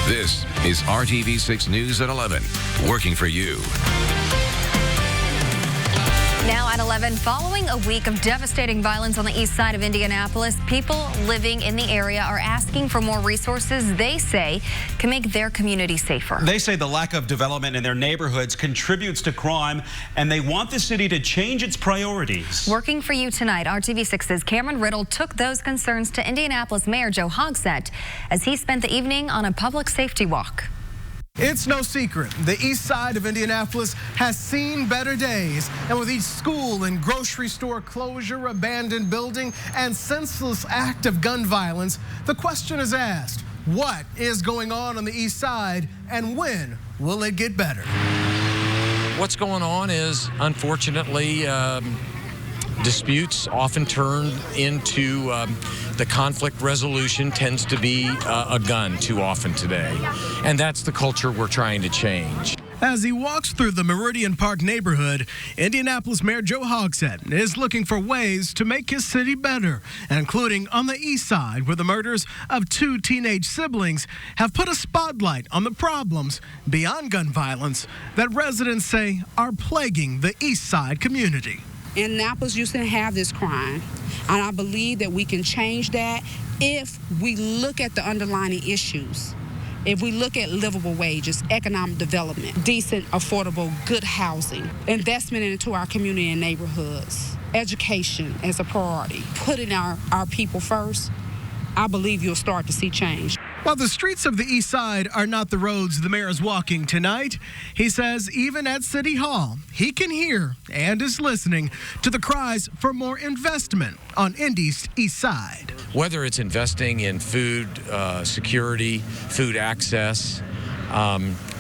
This is RTV6 News at 11, working for you. Now at 11, following a week of devastating violence on the east side of Indianapolis, people living in the area are asking for more resources they say can make their community safer. They say the lack of development in their neighborhoods contributes to crime, and they want the city to change its priorities. Working for you tonight, RTV6's Cameron Riddle took those concerns to Indianapolis Mayor Joe Hogsett as he spent the evening on a public safety walk. It's no secret, the east side of Indianapolis has seen better days. And with each school and grocery store closure, abandoned building, and senseless act of gun violence, the question is asked, what is going on the east side and when will it get better? What's going on is, unfortunately, disputes often turn into the conflict resolution tends to be a gun too often today. And that's the culture we're trying to change. As he walks through the Meridian Park neighborhood, Indianapolis Mayor Joe Hogsett is looking for ways to make his city better, including on the east side where the murders of two teenage siblings have put a spotlight on the problems beyond gun violence that residents say are plaguing the east side community. Indianapolis used to have this crime, and I believe that we can change that if we look at the underlying issues. If we look at livable wages, economic development, decent, affordable, good housing, investment into our community and neighborhoods, education as a priority, putting our people first, I believe you'll start to see change. While the streets of the east side are not the roads the mayor is walking tonight, he says even at City Hall, he can hear and is listening to the cries for more investment on Indy's east side. Whether it's investing in food security, food access,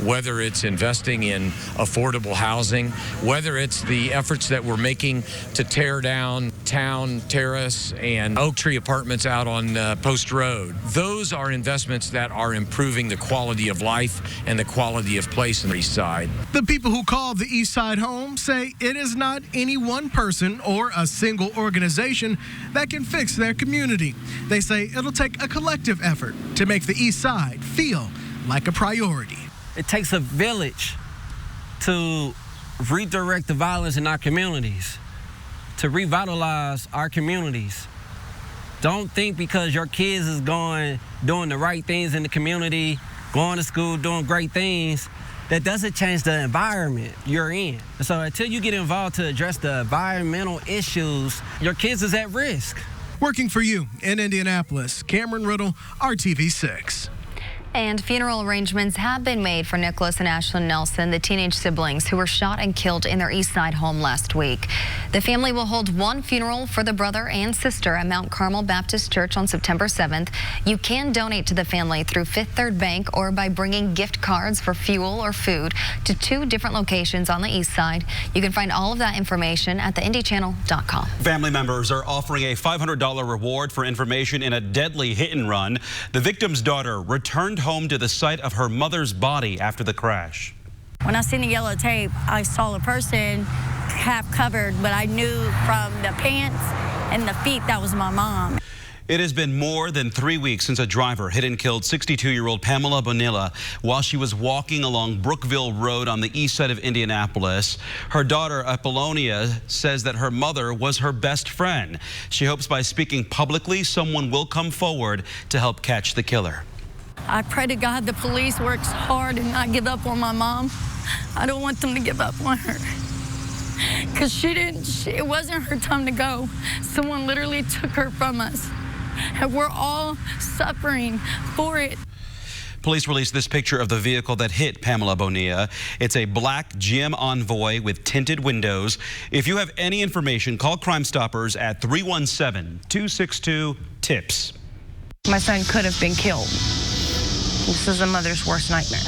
whether it's investing in affordable housing, whether it's the efforts that we're making to tear down Town Terrace and Oak Tree Apartments out on Post Road. Those are investments that are improving the quality of life and the quality of place in the east side. The people who call the east side home say it is not any one person or a single organization that can fix their community. They say it'll take a collective effort to make the east side feel like a priority. It takes a village to redirect the violence in our communities, to revitalize our communities. Don't think because your kids is doing the right things in the community, going to school, doing great things, that doesn't change the environment you're in. So until you get involved to address the environmental issues, your kids is at risk. Working for you in Indianapolis, Cameron Riddle, RTV6. And funeral arrangements have been made for Nicholas and Ashlyn Nelson, the teenage siblings who were shot and killed in their east side home last week. The family will hold one funeral for the brother and sister at Mount Carmel Baptist Church on September 7th. You can donate to the family through Fifth Third Bank or by bringing gift cards for fuel or food to two different locations on the east side. You can find all of that information at theindychannel.com. Family members are offering a $500 reward for information in a deadly hit and run. The victim's daughter returned home to the site of her mother's body after the crash. When I seen the yellow tape, I saw a person half covered, but I knew from the pants and the feet that was my mom. It has been more than 3 weeks since a driver hit and killed 62-year-old Pamela Bonilla while she was walking along Brookville Road on the east side of Indianapolis. Her daughter, Apollonia, says that her mother was her best friend. She hopes by speaking publicly, someone will come forward to help catch the killer. I pray to God the police works hard and not give up on my mom. I don't want them to give up on her. Because it wasn't her time to go. Someone literally took her from us. And we're all suffering for it. Police released this picture of the vehicle that hit Pamela Bonilla. It's a black GM Envoy with tinted windows. If you have any information, call Crime Stoppers at 317-262-TIPS. My son could have been killed. This is a mother's worst nightmare.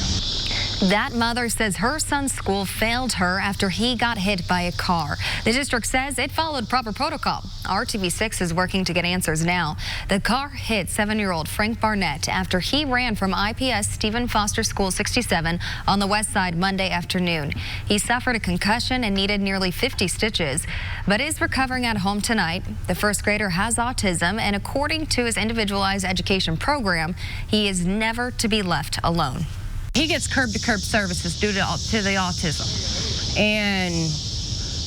That mother says her son's school failed her after he got hit by a car. The district says it followed proper protocol. RTV6 is working to get answers now. The car hit 7-year-old Frank Barnett after he ran from IPS Stephen Foster School 67 on the west side Monday afternoon. He suffered a concussion and needed nearly 50 stitches, but is recovering at home tonight. The first grader has autism, and according to his individualized education program, he is never to be left alone. He gets curb-to-curb services due to the autism. And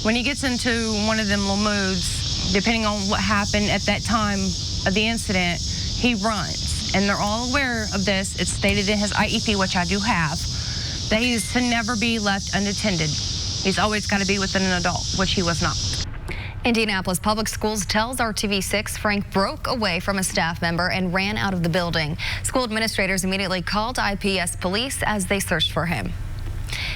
when he gets into one of them little moods, depending on what happened at that time of the incident, he runs. And they're all aware of this. It's stated in his IEP, which I do have, that he is to never be left unattended. He's always got to be with an adult, which he was not. Indianapolis Public Schools tells RTV6 Frank broke away from a staff member and ran out of the building. School administrators immediately called IPS police as they searched for him.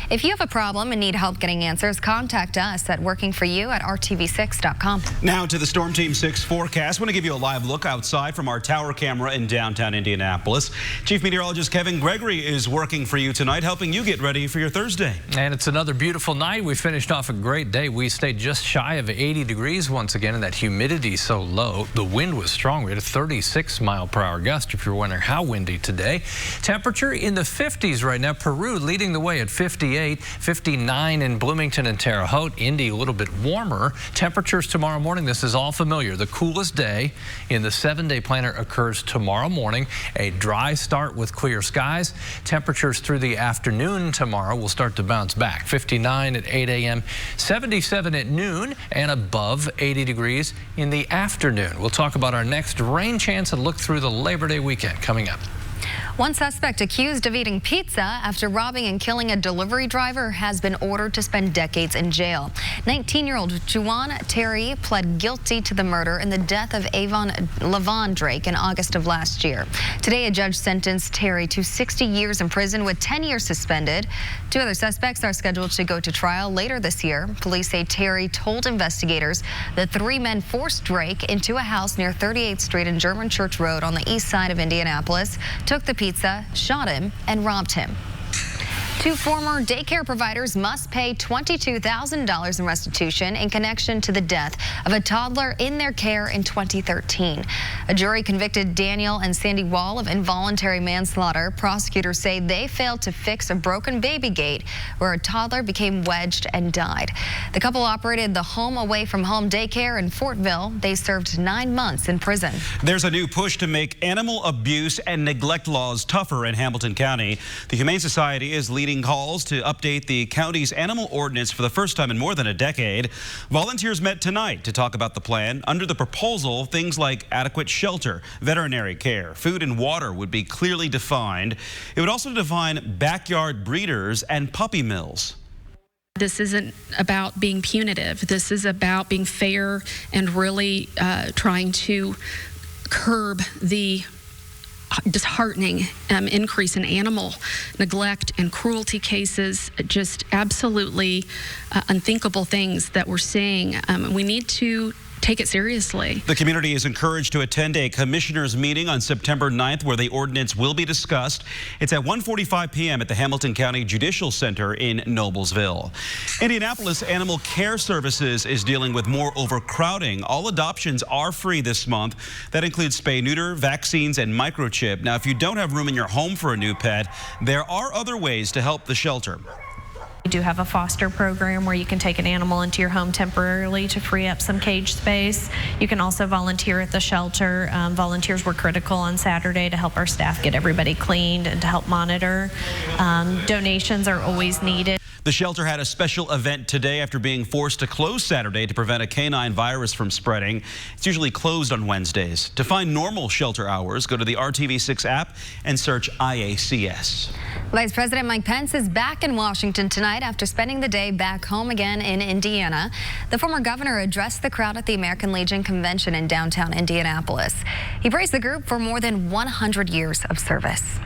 If you have a problem and need help getting answers, contact us at workingforyou@rtv6.com. Now to the Storm Team 6 forecast. I want to give you a live look outside from our tower camera in downtown Indianapolis. Chief Meteorologist Kevin Gregory is working for you tonight, helping you get ready for your Thursday. And it's another beautiful night. We finished off a great day. We stayed just shy of 80 degrees once again, and that humidity so low. The wind was strong. We had a 36-mile-per-hour gust, if you're wondering how windy today. Temperature in the 50s right now. Peru leading the way at 58, 59 in Bloomington and Terre Haute. Indy a little bit warmer. Temperatures tomorrow morning, this is all familiar. The coolest day in the 7-day planner occurs tomorrow morning. A dry start with clear skies. Temperatures through the afternoon tomorrow will start to bounce back. 59 at 8 a.m., 77 at noon, and above 80 degrees in the afternoon. We'll talk about our next rain chance and look through the Labor Day weekend coming up. One suspect accused of eating pizza after robbing and killing a delivery driver has been ordered to spend decades in jail. 19-year-old Juwan Terry pled guilty to the murder and the death of Lavon Drake in August of last year. Today, a judge sentenced Terry to 60 years in prison with 10 years suspended. 2 other suspects are scheduled to go to trial later this year. Police say Terry told investigators that 3 men forced Drake into a house near 38th Street and German Church Road on the east side of Indianapolis, took the pizza, shot him, and robbed him. 2 former daycare providers must pay $22,000 in restitution in connection to the death of a toddler in their care in 2013. A jury convicted Daniel and Sandy Wall of involuntary manslaughter. Prosecutors say they failed to fix a broken baby gate where a toddler became wedged and died. The couple operated the Home Away from Home daycare in Fortville. They served 9 months in prison. There's a new push to make animal abuse and neglect laws tougher in Hamilton County. The Humane Society is leading calls to update the county's animal ordinance for the first time in more than a decade. Volunteers met tonight to talk about the plan. Under the proposal, things like adequate shelter, veterinary care, food and water would be clearly defined. It would also define backyard breeders and puppy mills. This isn't about being punitive. This is about being fair and really trying to curb the disheartening increase in animal neglect and cruelty cases, just absolutely unthinkable things that we're seeing. We need to take it seriously. The community is encouraged to attend a commissioners meeting on September 9th where the ordinance will be discussed. It's at 1:45 p.m. at the Hamilton County Judicial Center in Noblesville. Indianapolis Animal Care Services is dealing with more overcrowding. All adoptions are free this month. That includes spay, neuter, vaccines, and microchip. Now, if you don't have room in your home for a new pet, there are other ways to help the shelter. We do have a foster program where you can take an animal into your home temporarily to free up some cage space. You can also volunteer at the shelter. Volunteers were critical on Saturday to help our staff get everybody cleaned and to help monitor. Donations are always needed. The shelter had a special event today after being forced to close Saturday to prevent a canine virus from spreading. It's usually closed on Wednesdays. To find normal shelter hours, go to the RTV6 app and search IACS. Vice President Mike Pence is back in Washington tonight after spending the day back home again in Indiana. The former governor addressed the crowd at the American Legion Convention in downtown Indianapolis. He praised the group for more than 100 years of service.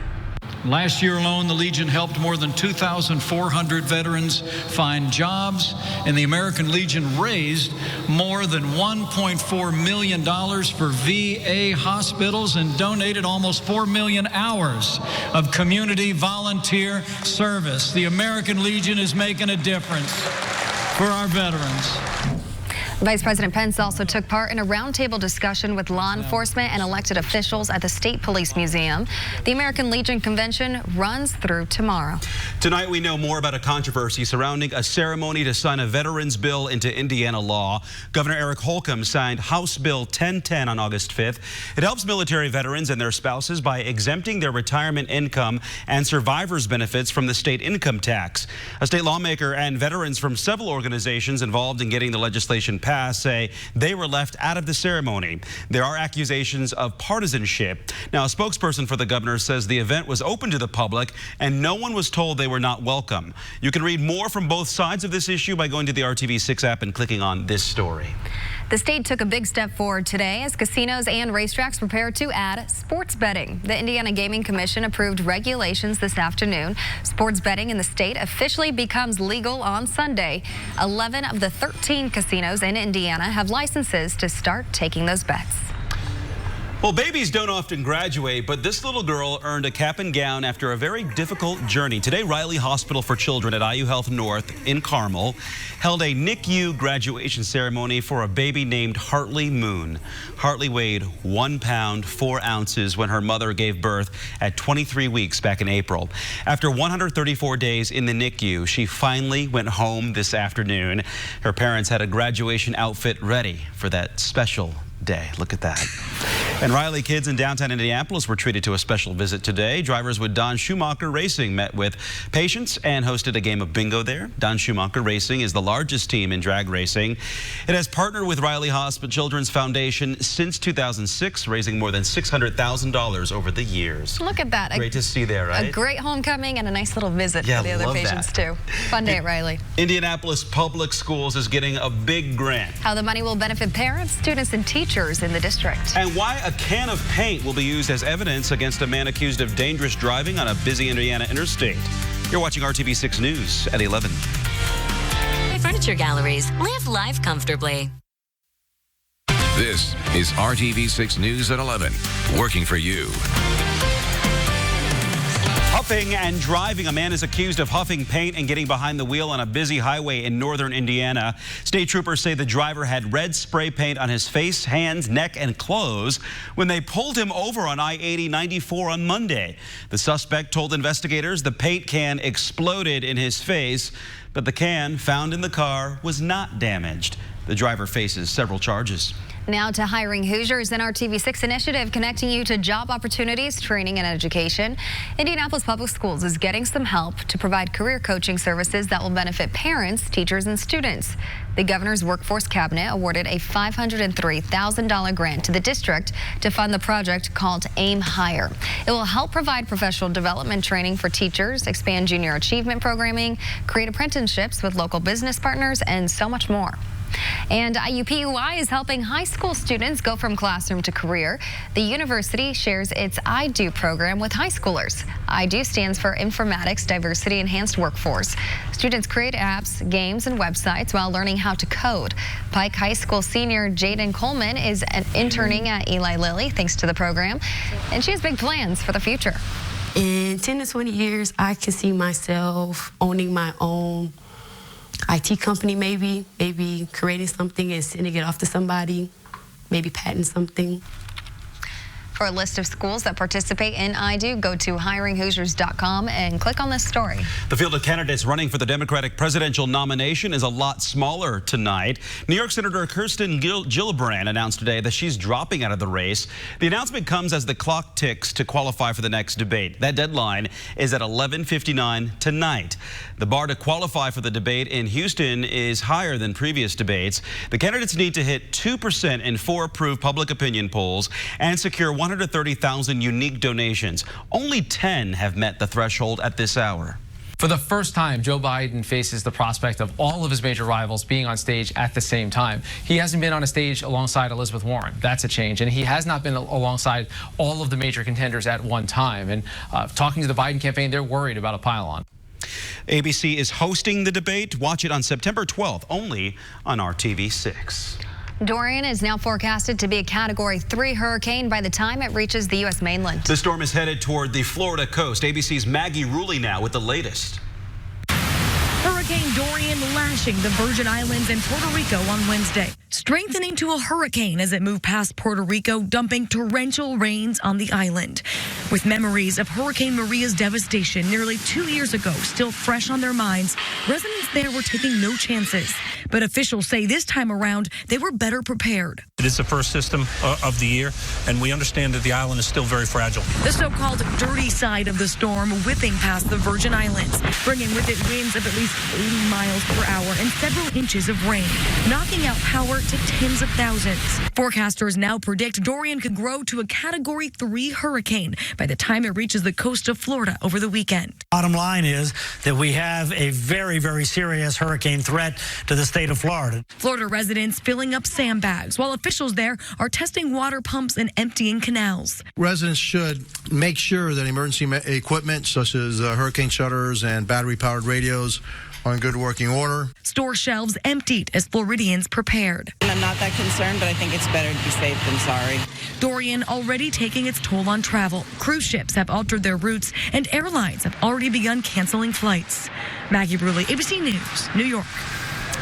Last year alone, the Legion helped more than 2,400 veterans find jobs, and the American Legion raised more than $1.4 million for VA hospitals and donated almost 4 million hours of community volunteer service. The American Legion is making a difference for our veterans. Vice President Pence also took part in a roundtable discussion with law enforcement and elected officials at the State Police Museum. The American Legion Convention runs through tomorrow. Tonight we know more about a controversy surrounding a ceremony to sign a veterans bill into Indiana law. Governor Eric Holcomb signed House Bill 1010 on August 5th. It helps military veterans and their spouses by exempting their retirement income and survivors' benefits from the state income tax. A state lawmaker and veterans from several organizations involved in getting the legislation passed say they were left out of the ceremony. There are accusations of partisanship. Now, a spokesperson for the governor says the event was open to the public and no one was told they were not welcome. You can read more from both sides of this issue by going to the RTV6 app and clicking on this story. The state took a big step forward today as casinos and racetracks prepare to add sports betting. The Indiana Gaming Commission approved regulations this afternoon. Sports betting in the state officially becomes legal on Sunday. 11 of the 13 casinos in Indiana have licenses to start taking those bets. Well, babies don't often graduate, but this little girl earned a cap and gown after a very difficult journey. Today, Riley Hospital for Children at IU Health North in Carmel held a NICU graduation ceremony for a baby named Hartley Moon. Hartley weighed 1 pound, 4 ounces when her mother gave birth at 23 weeks back in April. After 134 days in the NICU, she finally went home this afternoon. Her parents had a graduation outfit ready for that special day. Look at that. And Riley kids in downtown Indianapolis were treated to a special visit today. Drivers with Don Schumacher Racing met with patients and hosted a game of bingo there. Don Schumacher Racing is the largest team in drag racing. It has partnered with Riley Hospital Children's Foundation since 2006, raising more than $600,000 over the years. Look at that. Great to see there, right? A great homecoming and a nice little visit for the other patients too. Fun day at Riley. Indianapolis Public Schools is getting a big grant. How the money will benefit parents, students, and teachers in the district. And why a can of paint will be used as evidence against a man accused of dangerous driving on a busy Indiana interstate. You're watching RTV6 News at 11. Furniture Galleries. Live life comfortably. This is RTV6 News at 11, working for you. Huffing and driving. A man is accused of huffing paint and getting behind the wheel on a busy highway in northern Indiana. State troopers say the driver had red spray paint on his face, hands, neck, and clothes when they pulled him over on I-80-94 on Monday. The suspect told investigators the paint can exploded in his face, but the can found in the car was not damaged. The driver faces several charges. Now to Hiring Hoosiers, an RTV6 initiative connecting you to job opportunities, training, and education. Indianapolis Public Schools is getting some help to provide career coaching services that will benefit parents, teachers, and students. The governor's workforce cabinet awarded a $503,000 grant to the district to fund the project called Aim Higher. It will help provide professional development training for teachers, expand junior achievement programming, create apprenticeships with local business partners, and so much more. And IUPUI is helping high school students go from classroom to career. The university shares its I-DO program with high schoolers. I-DO stands for Informatics Diversity Enhanced Workforce. Students create apps, games, and websites while learning how to code. Pike High School senior Jaden Coleman is interning at Eli Lilly thanks to the program, and she has big plans for the future. In 10 to 20 years, I can see myself owning my own IT company, maybe creating something and sending it off to somebody, maybe patent something. For a list of schools that participate in I-DO, go to hiringhoosiers.com and click on this story. The field of candidates running for the Democratic presidential nomination is a lot smaller tonight. New York Senator Kirsten Gillibrand announced today that she's dropping out of the race. The announcement comes as the clock ticks to qualify for the next debate. That deadline is at 11:59 tonight. The bar to qualify for the debate in Houston is higher than previous debates. The candidates need to hit 2% in 4 approved public opinion polls and secure 130,000 unique donations. Only 10 have met the threshold at this hour. For the first time, Joe Biden faces the prospect of all of his major rivals being on stage at the same time. He hasn't been on a stage alongside Elizabeth Warren. That's a change. And he has not been alongside all of the major contenders at one time. And talking to the Biden campaign, they're worried about a pile-on. ABC is hosting the debate. Watch it on September 12th, only on RTV6. Dorian is now forecasted to be a Category 3 hurricane by the time it reaches the U.S. mainland. The storm is headed toward the Florida coast. ABC's Maggie Rulli now with the latest. Hurricane Dorian lashing the Virgin Islands and Puerto Rico on Wednesday, strengthening to a hurricane as it moved past Puerto Rico, dumping torrential rains on the island. With memories of Hurricane Maria's devastation nearly 2 years ago still fresh on their minds, residents there were taking no chances. But officials say this time around, they were better prepared. It is the first system of the year, and we understand that the island is still very fragile. The so-called dirty side of the storm whipping past the Virgin Islands, bringing with it winds of at least 80 miles per hour and several inches of rain, knocking out power to tens of thousands. Forecasters now predict Dorian could grow to a Category 3 hurricane by the time it reaches the coast of Florida over the weekend. Bottom line is that we have a very, very serious hurricane threat to the state of Florida. Florida residents filling up sandbags while officials there are testing water pumps and emptying canals. Residents should make sure that emergency equipment such as hurricane shutters and battery-powered radios are in good working order. Store shelves emptied as Floridians prepared. I'm not that concerned, but I think it's better to be safe than sorry. Dorian already taking its toll on travel. Cruise ships have altered their routes, and airlines have already begun canceling flights. Maggie Rulli, ABC News, New York.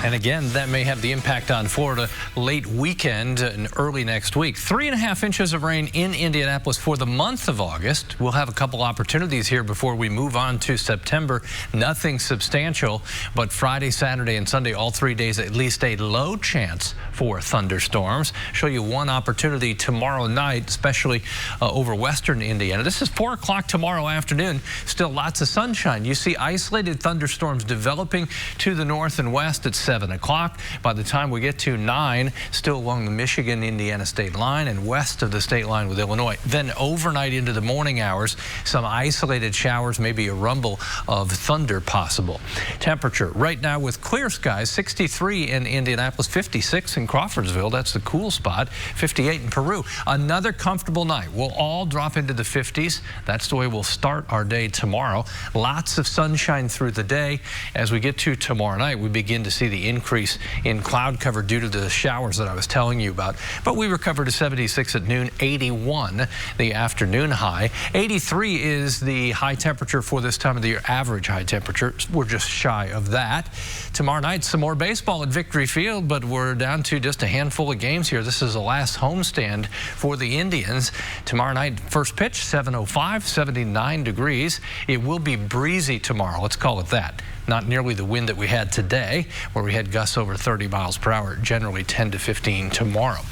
And again, that may have the impact on Florida late weekend and early next week. 3.5 inches of rain in Indianapolis for the month of August. We'll have a couple opportunities here before we move on to September. Nothing substantial, but Friday, Saturday, and Sunday, all 3 days, at least a low chance for thunderstorms. Show you one opportunity tomorrow night, especially over western Indiana. This is 4 o'clock tomorrow afternoon. Still lots of sunshine. You see isolated thunderstorms developing to the north and west at 7 o'clock. By the time we get to 9, still along the Michigan-Indiana state line and west of the state line with Illinois. Then overnight into the morning hours, some isolated showers, maybe a rumble of thunder possible. Temperature right now with clear skies, 63 in Indianapolis, 56 in Crawfordsville. That's the cool spot. 58 in Peru. Another comfortable night. We'll all drop into the 50s. That's the way we'll start our day tomorrow. Lots of sunshine through the day. As we get to tomorrow night, we begin to see the increase in cloud cover due to the showers that I was telling you about. But we recover to 76 at noon, 81 the afternoon high. 83 is the high temperature for this time of the year, average high temperature. We're just shy of that. Tomorrow night, some more baseball at Victory Field, but we're down to just a handful of games here. This is the last homestand for the Indians. Tomorrow night, first pitch, 7:05, 79 degrees. It will be breezy tomorrow. Let's call it that. Not nearly the wind that we had today, where we had gusts over 30 miles per hour, generally 10 to 15 tomorrow.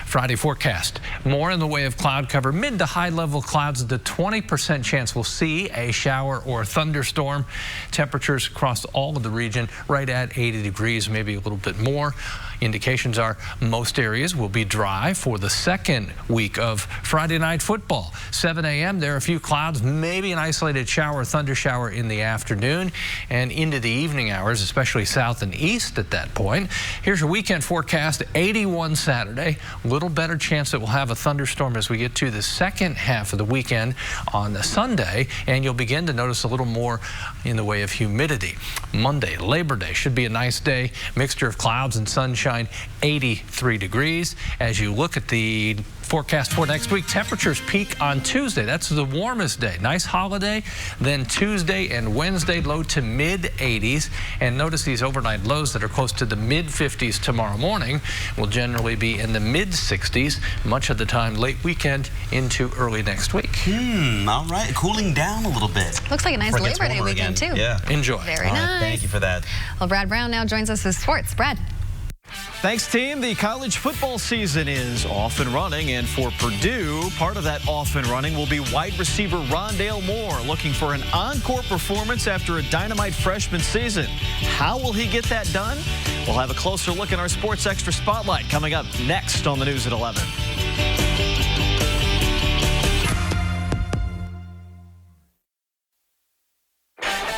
Friday forecast, more in the way of cloud cover, mid to high level clouds, the 20% chance we'll see a shower or thunderstorm. Temperatures across all of the region right at 80 degrees, maybe a little bit more. Indications are most areas will be dry for the second week of Friday night football. 7 a.m. there are a few clouds, maybe an isolated shower, thunder shower in the afternoon and into the evening hours, especially south and east at that point. Here's your weekend forecast, 81 Saturday. A little better chance that we'll have a thunderstorm as we get to the second half of the weekend on the Sunday, and you'll begin to notice a little more in the way of humidity. Monday, Labor Day, should be a nice day. Mixture of clouds and sunshine, 83 degrees. As you look at the forecast for next week, temperatures peak on Tuesday. That's the warmest day. Nice holiday. Then Tuesday and Wednesday, low to mid 80s. And notice these overnight lows that are close to the mid 50s tomorrow morning will generally be in the mid 60s much of the time late weekend into early next week. All right. Cooling down a little bit. Looks like a nice Labor Day weekend, too. Yeah. Enjoy. Very nice. Thank you for that. Well, Brad Brown now joins us with sports. Brad. Thanks, team. The college football season is off and running, and for Purdue, part of that off and running will be wide receiver Rondale Moore looking for an encore performance after a dynamite freshman season. How will he get that done? We'll have a closer look in our Sports Extra Spotlight coming up next on the News at 11.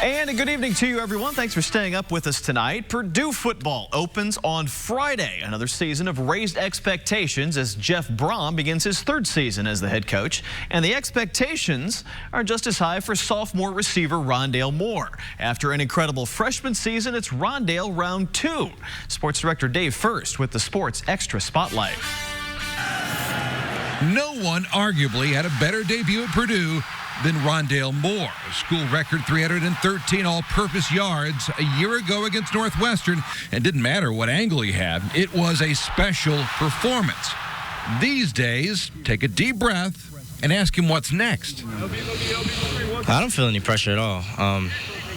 And a good evening to you, everyone. Thanks for staying up with us tonight. Purdue football opens on Friday. Another season of raised expectations as Jeff Brom begins his third season as the head coach. And the expectations are just as high for sophomore receiver Rondale Moore. After an incredible freshman season, it's Rondale round 2. Sports director Dave First with the Sports Extra Spotlight. No one arguably had a better debut at Purdue than Rondale Moore. A school record 313 all-purpose yards a year ago against Northwestern, and didn't matter what angle he had. It was a special performance. These days, take a deep breath and ask him what's next. I don't feel any pressure at all.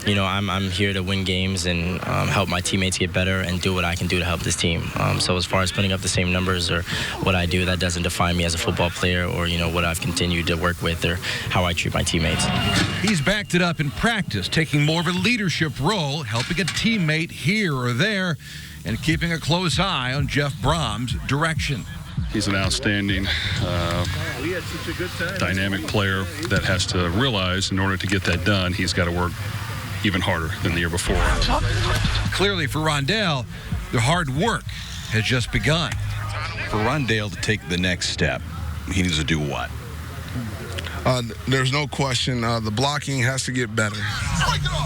You know, I'm here to win games and help my teammates get better and do what I can do to help this team. So as far as putting up the same numbers or what I do, that doesn't define me as a football player or, you know, what I've continued to work with or how I treat my teammates. He's backed it up in practice, taking more of a leadership role, helping a teammate here or there, and keeping a close eye on Jeff Brom's direction. He's an outstanding, dynamic player that has to realize in order to get that done, he's got to work even harder than the year before. Clearly for Rondale, the hard work has just begun. For Rondale to take the next step, he needs to do what? There's no question. The blocking has to get better.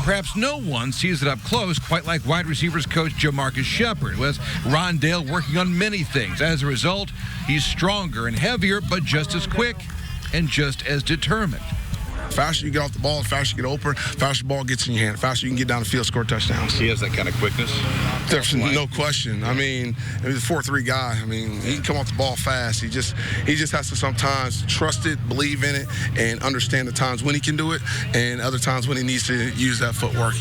Perhaps no one sees it up close quite like wide receivers coach Jamarcus Shepard, who has Rondale working on many things. As a result, he's stronger and heavier, but just as quick and just as determined. The faster you get off the ball, the faster you get open, the faster the ball gets in your hand, the faster you can get down the field, score touchdowns. He has that kind of quickness? There's no question. I mean, he's a 4-3 guy. I mean, he can come off the ball fast. He just has to sometimes trust it, believe in it, and understand the times when he can do it and other times when he needs to use that footwork.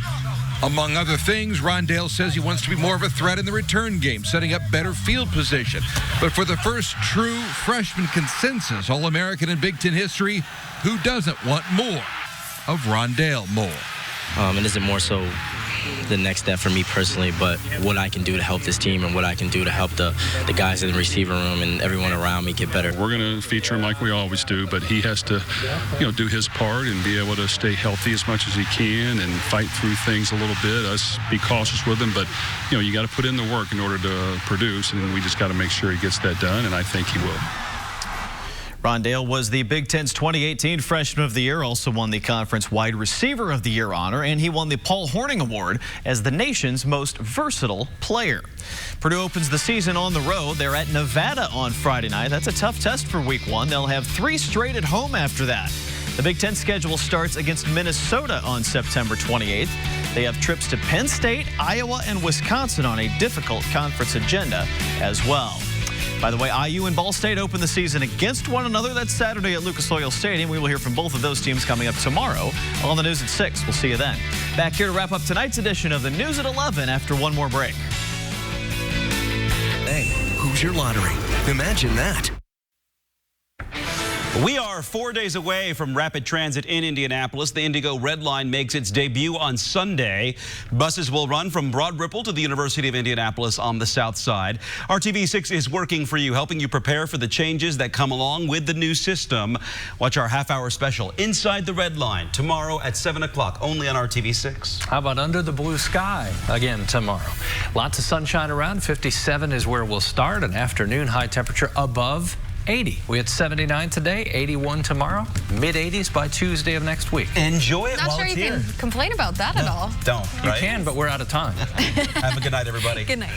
Among other things, Rondale says he wants to be more of a threat in the return game, setting up better field position. But for the first true freshman consensus All-American in Big Ten history, who doesn't want more of Rondale Moore? It isn't more so the next step for me personally, but what I can do to help this team and what I can do to help the guys in the receiver room and everyone around me get better. We're going to feature him like we always do, but he has to, you know, do his part and be able to stay healthy as much as he can and fight through things a little bit. Us be cautious with him, but you know, you got to put in the work in order to produce, and we just got to make sure he gets that done, and I think he will. Rondale was the Big Ten's 2018 Freshman of the Year, also won the Conference Wide Receiver of the Year honor, and he won the Paul Hornung Award as the nation's most versatile player. Purdue opens the season on the road. They're at Nevada on Friday night. That's a tough test for Week 1. They'll have 3 straight at home after that. The Big Ten schedule starts against Minnesota on September 28th. They have trips to Penn State, Iowa, and Wisconsin on a difficult conference agenda as well. By the way, IU and Ball State open the season against one another. That's Saturday at Lucas Oil Stadium. We will hear from both of those teams coming up tomorrow on the news at 6. We'll see you then. Back here to wrap up tonight's edition of the News at 11 after one more break. Hey, Hoosier Lottery. Imagine that. We are 4 days away from rapid transit in Indianapolis. The Indigo Red Line makes its debut on Sunday. Buses will run from Broad Ripple to the University of Indianapolis on the south side. RTV6 is working for you, helping you prepare for the changes that come along with the new system. Watch our half-hour special, Inside the Red Line, tomorrow at 7 o'clock, only on RTV6. How about Under the Blue Sky again tomorrow? Lots of sunshine around. 57 is where we'll start. An afternoon high temperature above 80. We had 79 today, 81 tomorrow, mid-80s by Tuesday of next week. Enjoy it Not while sure it's you here. can complain about that at all. Don't, You right? can, but we're out of time. Have a good night, everybody. Good night.